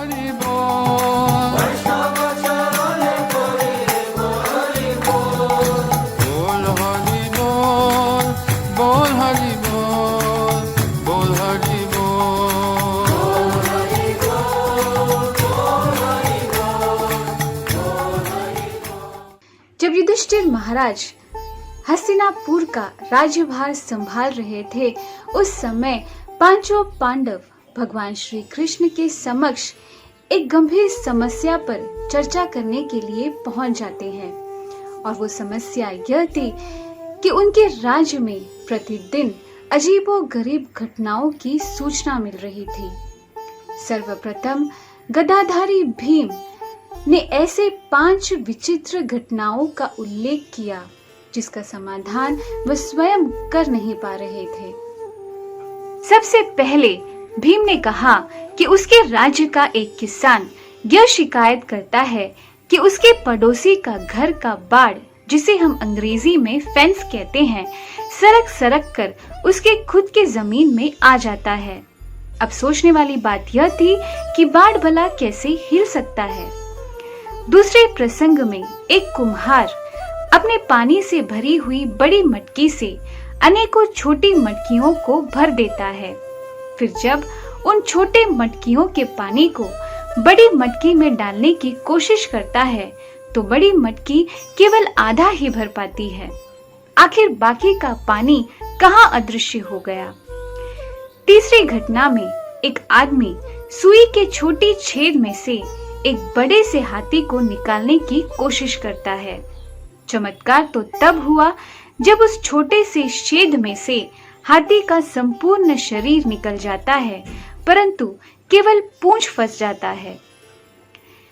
हरि बोल बोल हरि बोल बोल हरि बोल बोल हरि बोल। जब युधिष्ठिर महाराज हस्तिनापुर का राज्यभार संभाल रहे थे, उस समय पांचों पांडव भगवान श्री कृष्ण के समक्ष एक गंभीर समस्या पर चर्चा करने के लिए पहुंच जाते हैं। और वो समस्या यह थी कि उनके राज्य में प्रतिदिन अजीबोगरीब घटनाओं की सूचना मिल रही थी। सर्वप्रथम गदाधारी भीम ने ऐसे 5 विचित्र घटनाओं का उल्लेख किया जिसका समाधान वह स्वयं कर नहीं पा रहे थे। सबसे पहले भीम ने कहा कि उसके राज्य का एक किसान यह शिकायत करता है कि उसके पड़ोसी का घर का बाड़, जिसे हम अंग्रेजी में फेंस कहते हैं, सरक सरक कर उसके खुद के जमीन में आ जाता है। अब सोचने वाली बात यह थी कि बाड़ भला कैसे हिल सकता है। दूसरे प्रसंग में एक कुम्हार अपने पानी से भरी हुई बड़ी मटकी से अनेकों छोटी मटकियों को भर देता है। फिर जब उन छोटे मटकियों के पानी को बड़ी मटकी में डालने की कोशिश करता है तो बड़ी मटकी केवल आधा ही भर पाती है। आखिर बाकी का पानी कहाँ अदृश्य हो गया। तीसरी घटना में एक आदमी सुई के छोटी छेद में से एक बड़े से हाथी को निकालने की कोशिश करता है। चमत्कार तो तब हुआ जब उस छोटे से छेद में से हाथी का संपूर्ण शरीर निकल जाता है, परंतु केवल पूंछ फंस जाता है।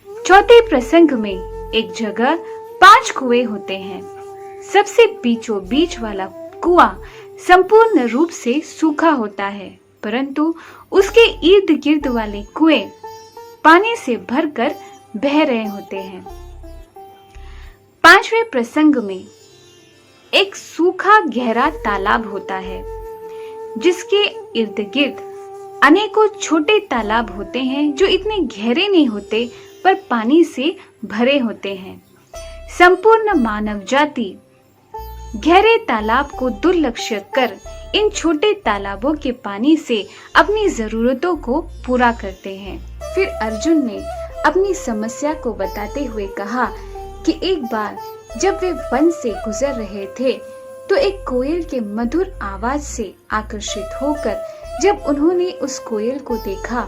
चौथे प्रसंग में एक जगह 5 कुएं होते हैं। सबसे बीचों बीच वाला कुआं संपूर्ण रूप से सूखा होता है, परंतु उसके इर्द गिर्द वाले कुएं पानी से भरकर बह रहे होते हैं। 5वें प्रसंग में एक सूखा गहरा तालाब होता है जिसके इर्द गिर्द अनेकों छोटे तालाब होते हैं जो इतने गहरे नहीं होते पर पानी से भरे होते हैं। संपूर्ण मानव जाति गहरे तालाब को दुर्लक्ष्य कर इन छोटे तालाबों के पानी से अपनी जरूरतों को पूरा करते हैं। फिर अर्जुन ने अपनी समस्या को बताते हुए कहा कि एक बार जब वे वन से गुजर रहे थे तो एक कोयल के मधुर आवाज से आकर्षित होकर जब उन्होंने उस कोयल को देखा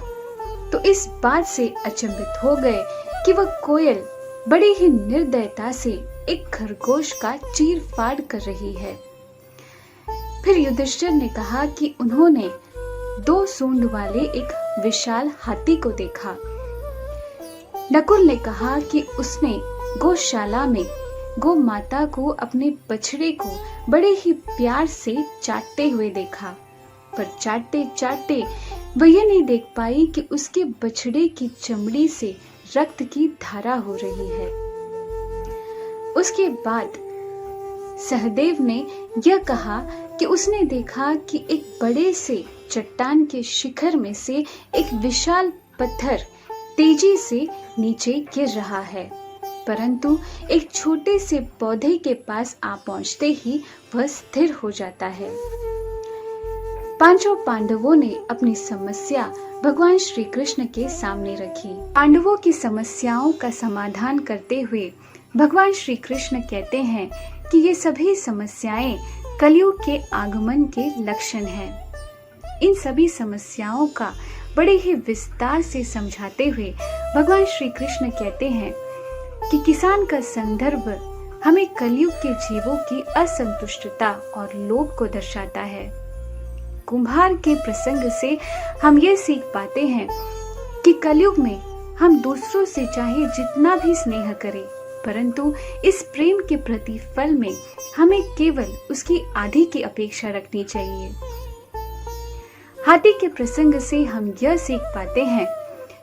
तो इस बात से अचंभित हो गए कि वह कोयल बड़ी ही निर्दयता से एक खरगोश का चीर फाड़ कर रही है। फिर युधिष्ठिर ने कहा कि उन्होंने 2 सूंड वाले एक विशाल हाथी को देखा। नकुल ने कहा कि उसने गौशाला में गौ माता को अपने बछड़े को बड़े ही प्यार से चाटते हुए देखा, पर चाटते चाटते वह यह नहीं देख पाई कि उसके बछड़े की चमड़ी से रक्त की धारा हो रही है। उसके बाद सहदेव ने यह कहा कि उसने देखा कि एक बड़े से चट्टान के शिखर में से एक विशाल पत्थर तेजी से नीचे गिर रहा है, परंतु एक छोटे से पौधे के पास आ पहुंचते ही वह स्थिर हो जाता है। पांचों पांडवों ने अपनी समस्या भगवान श्री कृष्ण के सामने रखी। पांडवों की समस्याओं का समाधान करते हुए भगवान श्री कृष्ण कहते हैं कि ये सभी समस्याएं कलयुग के आगमन के लक्षण हैं। इन सभी समस्याओं का बड़े ही विस्तार से समझाते हुए भगवान श्री कृष्ण कहते हैं कि किसान का संदर्भ हमें कलयुग के जीवों की असंतुष्टता और लोभ को दर्शाता है। कुम्हार के प्रसंग से हम ये सीख पाते हैं कि कलयुग में हम दूसरों से चाहे जितना भी स्नेह करें, परंतु इस प्रेम के प्रतिफल में हमें केवल उसकी आधी की अपेक्षा रखनी चाहिए। हाथी के प्रसंग से हम यह सीख पाते हैं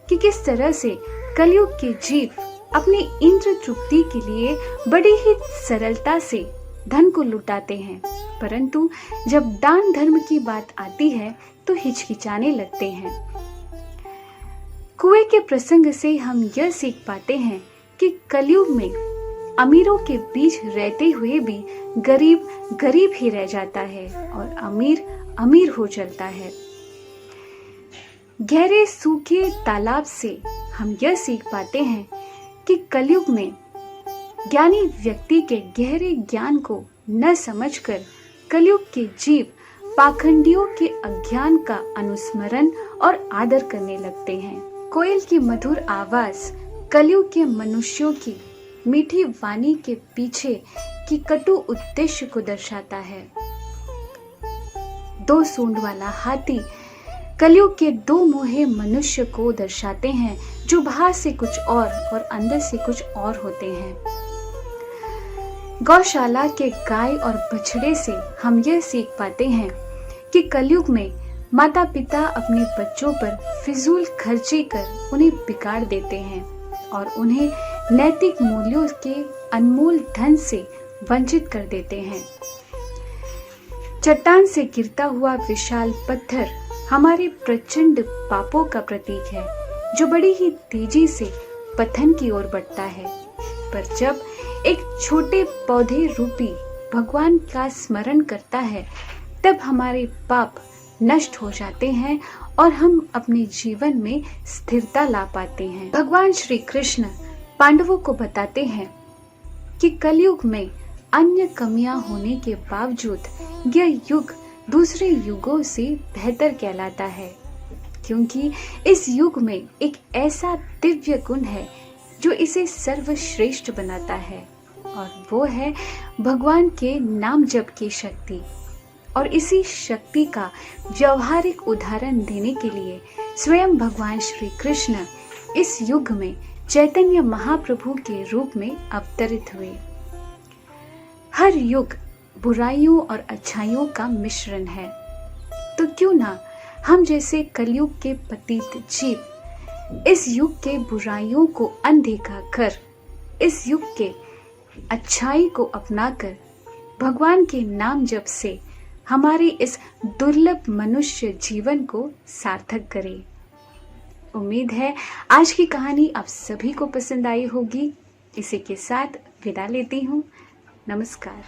कि किस तरह से कलयुग के जीव अपनी इंद्र तृप्ति के लिए बड़ी ही सरलता से धन को लुटाते हैं, परंतु जब दान धर्म की बात आती है तो हिचकिचाने लगते हैं। कुएं के प्रसंग से हम यह सीख पाते हैं कि कलयुग में अमीरों के बीच रहते हुए भी गरीब गरीब ही रह जाता है और अमीर अमीर हो चलता है। गहरे सूखे तालाब से हम यह सीख पाते हैं कि कलयुग में ज्ञानी व्यक्ति के गहरे ज्ञान को न समझकर कलयुग के जीव पाखंडियों के अज्ञान का अनुस्मरण और आदर करने लगते हैं। कोयल की मधुर आवाज कलयुग के मनुष्यों की मीठी वाणी के पीछे की कटु उद्देश्य को दर्शाता है। दो सूंड वाला हाथी कलयुग के दो मुहे मनुष्य को दर्शाते हैं जो बाहर से कुछ और अंदर से कुछ और होते हैं। गौशाला के गाय और बछड़े से हम यह सीख पाते हैं कि कलयुग में माता पिता अपने बच्चों पर फिजूल खर्ची कर उन्हें बिगाड़ देते हैं और उन्हें नैतिक मूल्यों के अनमोल धन से वंचित कर देते हैं। चट्टान से गिरता हुआ विशाल पत्थर हमारे प्रचंड पापों का प्रतीक है जो बड़ी ही तेजी से पतन की ओर बढ़ता है। पर जब एक छोटे पौधे रूपी भगवान का स्मरण करता है तब हमारे पाप नष्ट हो जाते हैं और हम अपने जीवन में स्थिरता ला पाते हैं। भगवान श्री कृष्ण पांडवों को बताते हैं कि कलयुग में अन्य कमियां होने के बावजूद यह युग दूसरे युगों से बेहतर कहलाता है क्योंकि इस युग में एक ऐसा दिव्य गुण है जो इसे सर्वश्रेष्ठ बनाता है और वो है भगवान के नाम जप की शक्ति। और इसी शक्ति का व्यवहारिक उदाहरण देने के लिए स्वयं भगवान श्री कृष्ण इस युग में चैतन्य महाप्रभु के रूप में अवतरित हुए। हर युग बुराइयों और अच्छाइयों का मिश्रण है, तो क्यों ना हम जैसे कलयुग के पतित जीव इस युग के बुराइयों को अनदेखा कर इस युग के अच्छाई को अपनाकर भगवान के नाम जप से हमारे इस दुर्लभ मनुष्य जीवन को सार्थक करें। उम्मीद है आज की कहानी आप सभी को पसंद आई होगी। इसी के साथ विदा लेती हूँ। नमस्कार।